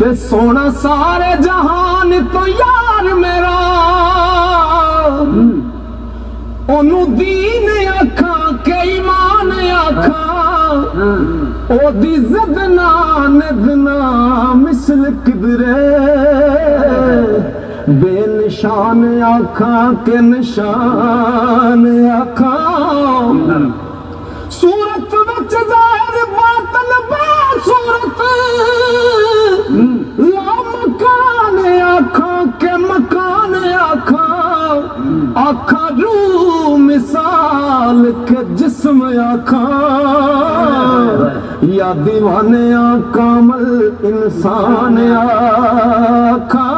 ते सोना सारे जहान तो यार मेरा ओनू दीन आखा के ईमान आखा ओदी जिद ना निदना मिसल किधरे बेनिशान आखा के निशान आखा सूरत विच ज़ाहिर बातन बासूरत ला मकान आखा के मकान आखा आखा रू मिसाल के जिस्म आखा या दीवाने कामल इंसान आखा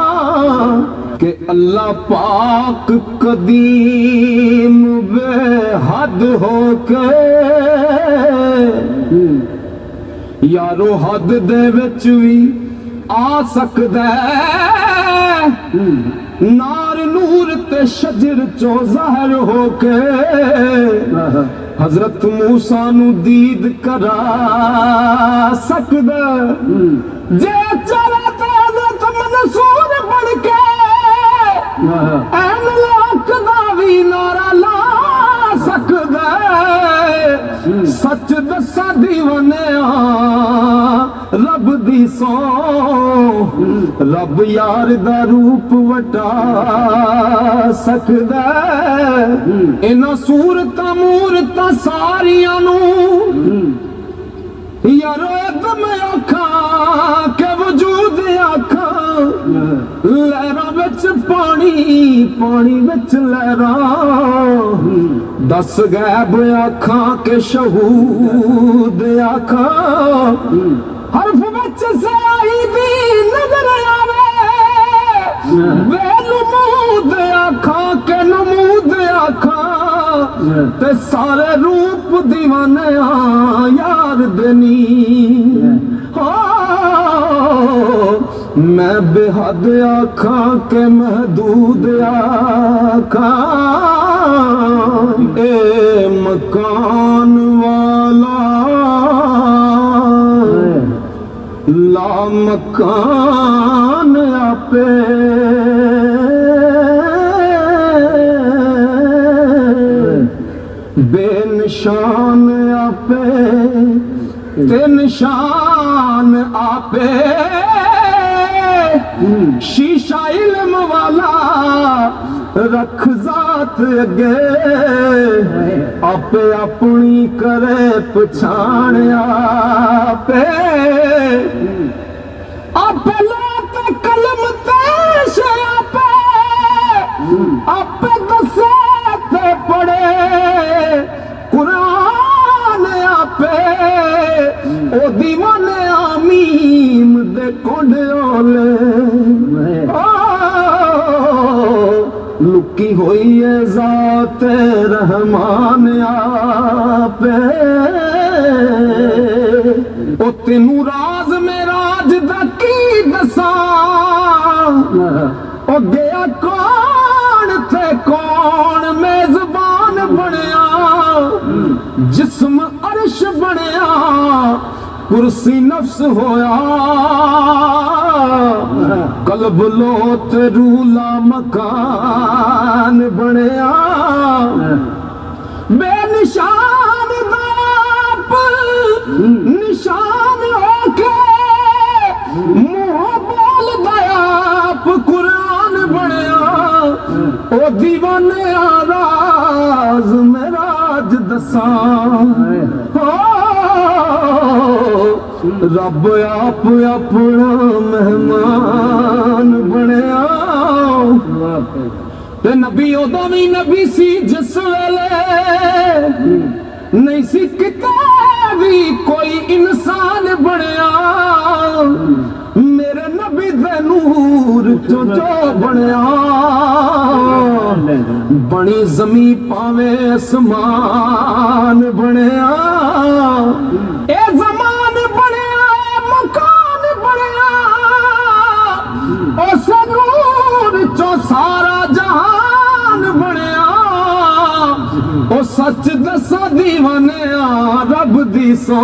के अल्लाह पाक कदीम बेहद होके यारो हद दे विच भी आ सकदा नार नूर ते शजर चो ज़ाहिर होके हजरत मूसा नू दीद करा सकदा जे चला ते हजरत मंसूर बन के ऐन लाख दा भी नारा ला सकदा सच दसा दीवानिया रब दी सौ रब यार दा रूप वटा सकदा इन्हां सूरतां मूरतां सारियां नू यारो एकदम आखा के वजूद आखा लहरां विच पानी पानी विच लहरां दस गैब आखा के शहूद आखा हरफ विच सयाही दी नजर आवे वे नमूद आखा के नमूद आखा ते सारे रूप दीवाने यार देनी मैं बेहद आखा के महदूद आखा ए मकान वाला ला मकान आपे बेनिशान आपे ते निशान आपे शीशा इल्म वाला रख जात अगे आपे अपनी करे पछाण आपे आपे लात कलम तेश आपे आपे दसे ते पढ़े कुरान आपे ओ दीवाने आमीम दे कोंडोले लुकी हुई है जात रहमान आपे ओ तेनू राज में राज दा की दसा ओ गया कौन थे कौन मेजबान बनया जिस्म अर्श बनया कुर्सी नफ्स होया कल्ब लोत रूला मकान बनया बेनिशान दाप निशान होके मुंह बोल दयाप कुरान बनया ओ दीवाने राज मेराज दसा रब आप अपना मेहमान बनया ते नबी उदों भी नबी सी जिस वेले नहीं सी किते भी कोई इंसान बनया मेरे नबी दे नूर चो जो बनया बनी जमी पावे आसमान बनया ए जमान बनया मकान बनया उस नूर चो सारा जहान बनया ओ सच दसा दीवाने रब दी सो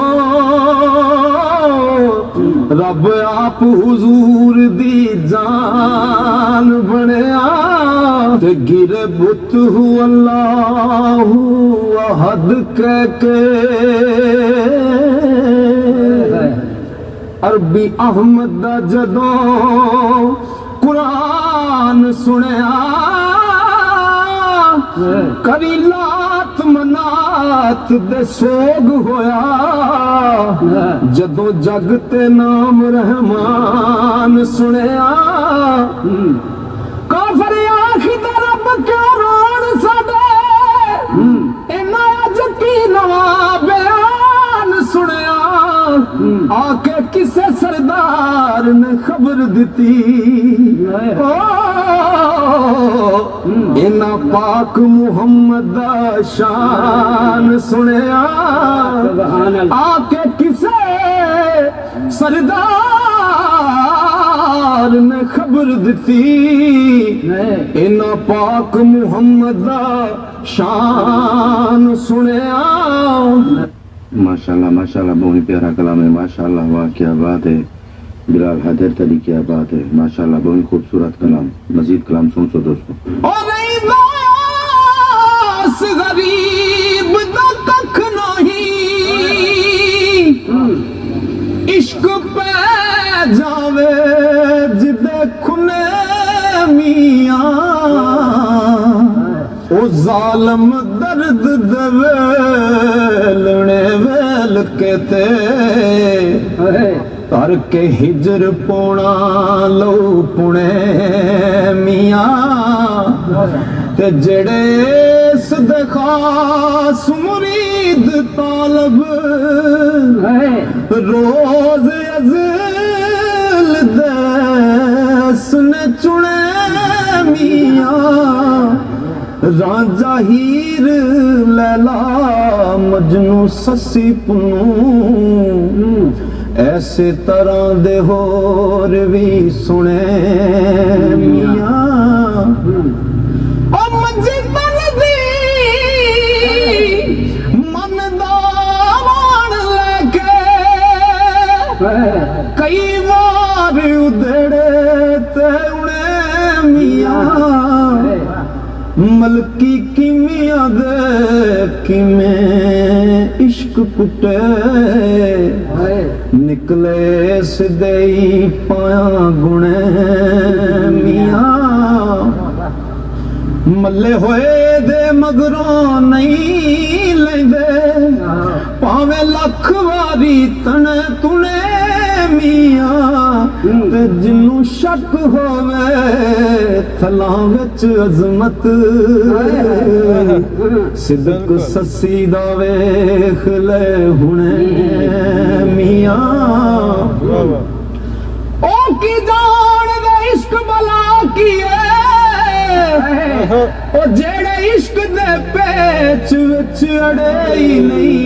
रब रब आप हुजूर दी जान बनया ते गिरे बुत हु अल्लाहु अहद कह के अरबी अहमद दा जदों कुरान सुनिया करी लात मनात दे सोग होया जदों जग ते नाम रहमान सुनिया काफर आखिदा रब क्यों रोण साडे इन्ना जकी नवा बयान सुनिया आके किसे सरदार ने खबर दी इना पाक मुहम्मद दा शान सुनिया आके किसे सरदार ने खबर दी इना पाक मुहम्मद दा शान सुनिया। माशाल्लाह माशाल्लाह बहुत ही प्यारा कलाम है। माशाल्लाह वाह क्या बात है। बिलाल हैदर तली क्या बात है। माशाल्लाह बहुत ही खूबसूरत कलाम। मजीद कलाम सुन सो दोस्तों। गरीब दा कख नहीं इश्क पे जावे जिदे खुने मियां ओ जालम दर्द दवे लणे वेल के ते कर के हिजर पोना लो पुणे मियां ते जड़े सद खास मुरीद तालब रोज अज़ल दे सुने चुने मियां राजा हीर लैला मजनू ससी पुनू ऐसे तरह दे होर भी सुने मियां मन दावान लेके कई बार उधड़े ते उड़े मियां मलकी किमिया दे किमें इश्क पुटे निकले सिदे पाया गुणे मियां मल्ले होए दे मगरों नहीं लेंदे पावे लख वारी तने तुने मियां ते जिन्नू शक होवे थलां विच अजमत सिदक ससी दा वेख ले हुणे मियां ओ की जान दे इश्क भला कीए ओ जेड़े इश्क दे पेच विच अड़े ही नहीं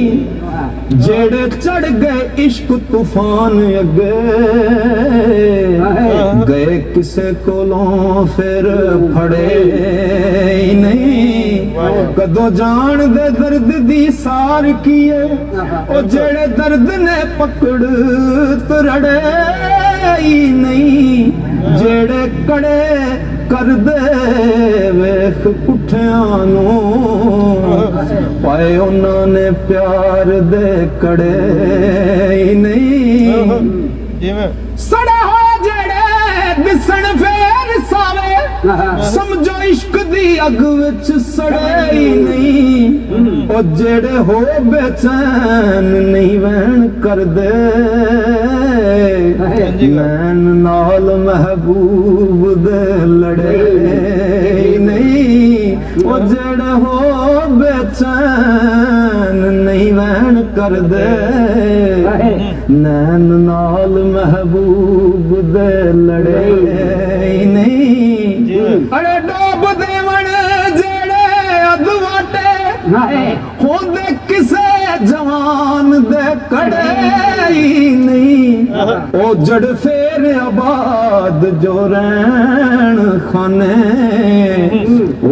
जेड़े चढ़ गए इश्क तूफान अगे गए किसे कोलों फिर फड़े ही नहीं कदों जान दे दर्द दी सार किए ओ जेड़े दर्द ने पकड़ तरड़े ही नहीं जेड़े कड़े कर दे वेख पुठियां नू पाए उन्होंने प्यार दे कड़े ही नहीं सड़े होए जेड़े दिसन फेर सावे समझो इश्क दी अग विच सड़े ही नहीं ओ जेड़े हो बेचैन नहीं वैन कर दे नैन नाल महबूब दे लड़े ही नहीं ओ जेड़े हो बेचैन नहीं वैन कर दे नैन नाल महबूब दे लड़े ही नहीं अरे डोब देवन जेड़े अदवाटे होंदे किसे जवान दे कड़े ही नहीं ओ जड़ फेर आबाद जो रैन खाने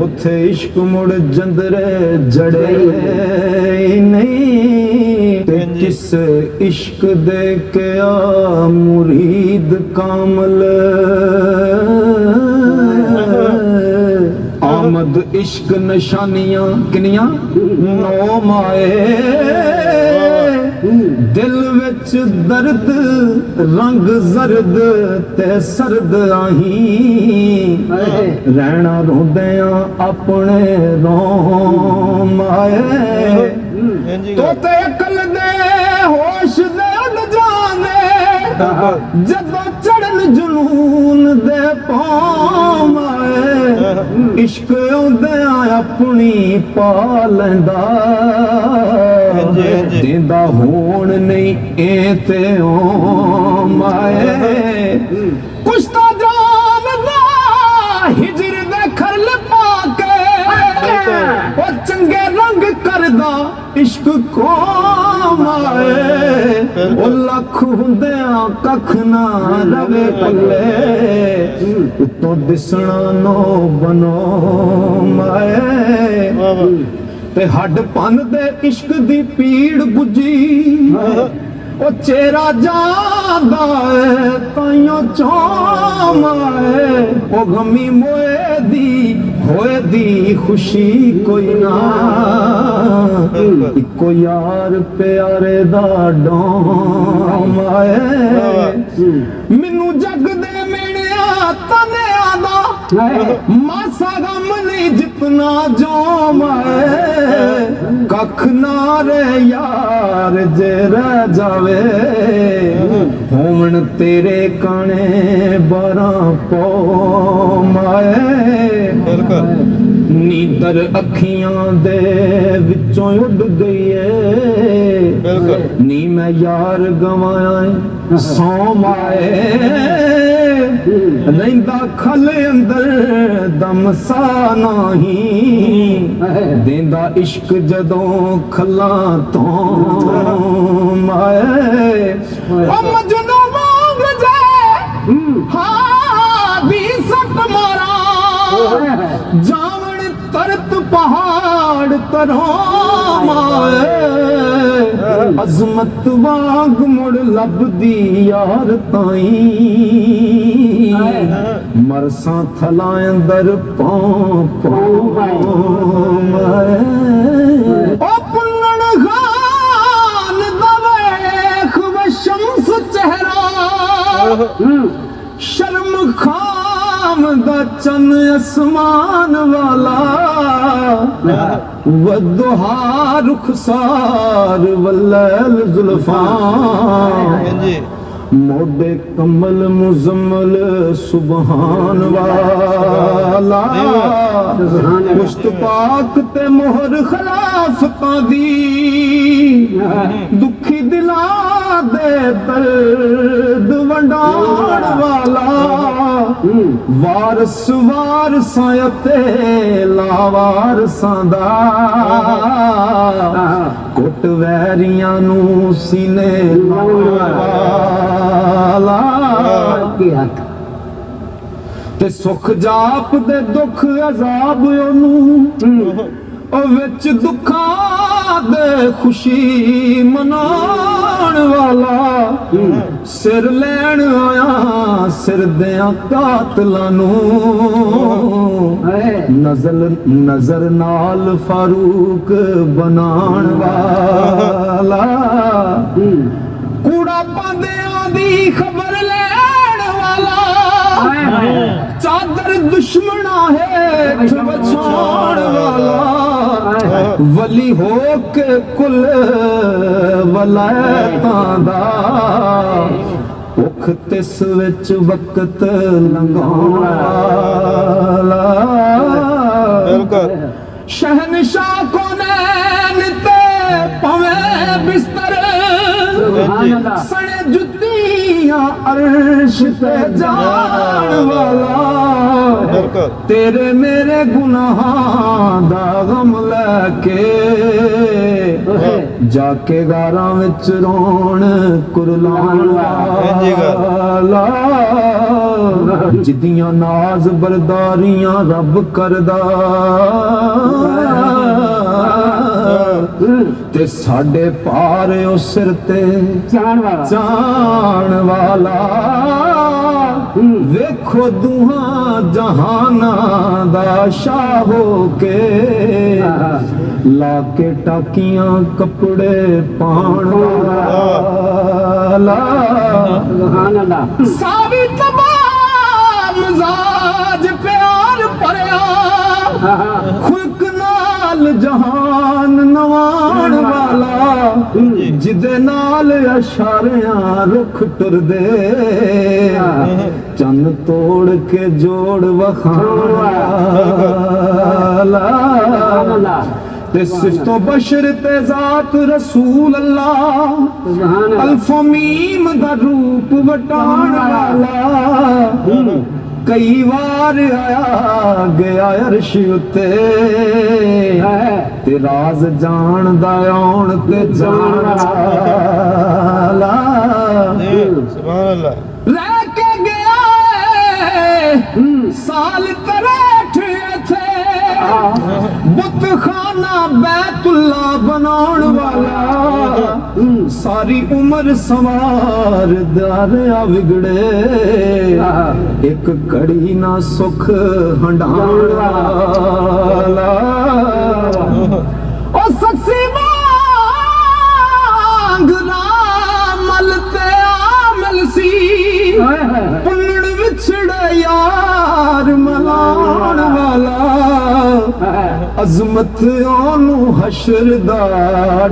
उथे इश्क मुड़ जंदरे जड़े ही नहीं जिस इश्क दे के आ मुरीद कामल आमद इश्क निशानियां किनियां नौ माए दिल विच दर्द रंग जरद ते सरद आही रहना रोंदियां अपने रोम आए तोते अकल दे होश दे उड़ जाने जदों चढ़न जुनून दे पाम आए इश्क आउंदियां अपनी पा लैंदा देंदा होण नहीं ए ते ओम आए कुछ तो जानदा हिजर दे खरल पाके ओ चंगे रंग करदा इश्क कौम आए ओ लख हुंदियां कख ना रवे पल्ले उतों दिसना नो बनो माए ते हड पन दे इश्क दी पीड़ बुझी ओ चेहरा जादा है ताइयों चौम आए ओ गमी मोए दी होए दी खुशी कोई ना इको यार प्यारे दा डोम आए मैनू जग दे मेणिया तनिया दा मासा गम नहीं जितना जोम आए कख ना रे यार जे रह जावे होमन तेरे काने 12 पौम आए नींदर अखियां दे विचों उड़ गई है नी मैं यार गवाया सौम आए रहिंदा खल अंदर दम सा नहीं देंदा इश्क जदों खला तो आए ओ मजनू वांग जे हाँ भी सट मारा जावण तरत पहाड़ तरों अजमत वांग मुड़ लभदी यार ताई मरसा थला अंदर पां ओ पुल्लण खान दवेख व शम्स चेहरा शर्म खाम दा चन आसमान वाला वदुहा रुखसार वल्लैल जुल्फां मोडे कमल मुजम्मल सुबहान वाला पुश्त पाक ते मोहर खिलाफतां दी दुखी दिला दे दर्द वंडाण वाला वारस वारसां ते लावारसां दा कुट वैरियां नू सीने वाला ते सुख जाप दे दुख अजाब ओनू ओ विच दुखां दे खुशी मनाण वाला सिर लैण आया सिर दियां कातलां नू नजर नाल फारूक बनाण वाला कूड़ा पांदियां दी खबर लैण वाला चादर दुश्मना है बचाण वाला वली हो के कुल वलायतां दा भुख तिस विच वक्त लंघाउण वाला शहनशाह कोनैन ते पवे बिस्तर सड़े जुतियां अर्श पे जान वाला तेरे मेरे गुनाहां दा गम लेके जाके गारां विच रोण कुरलाण वाला जिदियां नाज बरदारियां रब करदा ਤੇ ਸਾਡੇ ਪਾਰ ਉਹ ਸਿਰ ਤੇ ਚਾਣ ਵਾਲਾ ਜਾਣ ਵਾਲਾ ਵੇਖੋ ਦੁਹਾਂ ਜਹਾਨਾਂ ਦਾ ਸ਼ਾਹ ਹੋ ਕੇ ਲਾ ਕੇ ਟਾਕੀਆਂ ਕੱਪੜੇ ਪਾਣ ਵਾਲਾ ਸੁਭਾਨ ਅੱਲਾਹ ਸਾਵੀ ਤਮਾਮ ਮਜ਼ਾਜ ਪਿਆਰ ਭਰਿਆ ਖੁਲਕ ਨਾਲ ਜਹਾਨ ਨਵਾਣ ਵਾਲਾ ਜਿਹਦੇ ਨਾਲ ਇਸ਼ਾਰਿਆਂ ਰੁਖ ਟੁਰਦੇ ਚੰਨ ਤੋੜ ਕੇ ਜੋੜ ਵਖਾਣ ਵਾਲਾ ਤੇ ਸਿਫਤੋ ਬਸ਼ਰ ਤੇ ਜ਼ਾਤ ਰਸੂਲ ਅੱਲਾਹ ਸੁਭਾਨ ਅੱਲਾਹ ਅਲਫੋ ਮੀਮ ਦਾ ਰੂਪ ਵਟਾਣ ਵਾਲਾ ਕਈ ਵਾਰ ਆਇਆ ਗਿਆ ਅਰਸ਼ ਉੱਤੇ ਤੇ ਰਾਜ਼ ਜਾਣਦਾ ਆਉਣ ਤੇ ਜਾਣ ਵਾਲਾ ਸੁਭਾਨ ਅੱਲਾਹ ਰਹਿ ਕੇ ਗਿਆ ਸਾਲ 63 ਇੱਥੇ ਬੁੱਤਖਾਨਾ ਬੈਤੁੱਲਾ ਬਣਾਉਣ ਵਾਲਾ ਸਾਰੀ ਉਮਰ ਸਵਾਰ ਦਰਿਆ ਵਿਗੜੇ ਇੱਕ ਘੜੀ ਨਾ ਸੁਖ ਹੰਡਾਉਣ ਵਾਲਾ ਉਹ ਸੱਸੀ ਵਾਂਗ ਰਾਮਲ ਤੇ ਆਮਲ ਸੀ ਪੁੰਨੜ ਵਿਛੜੇ ਯਾਰ ਮਲਾਉਣ ਵਾਲਾ ਅਜ਼ਮਤ ਉਹਨੂੰ ਹਸ਼ਰ ਦਾ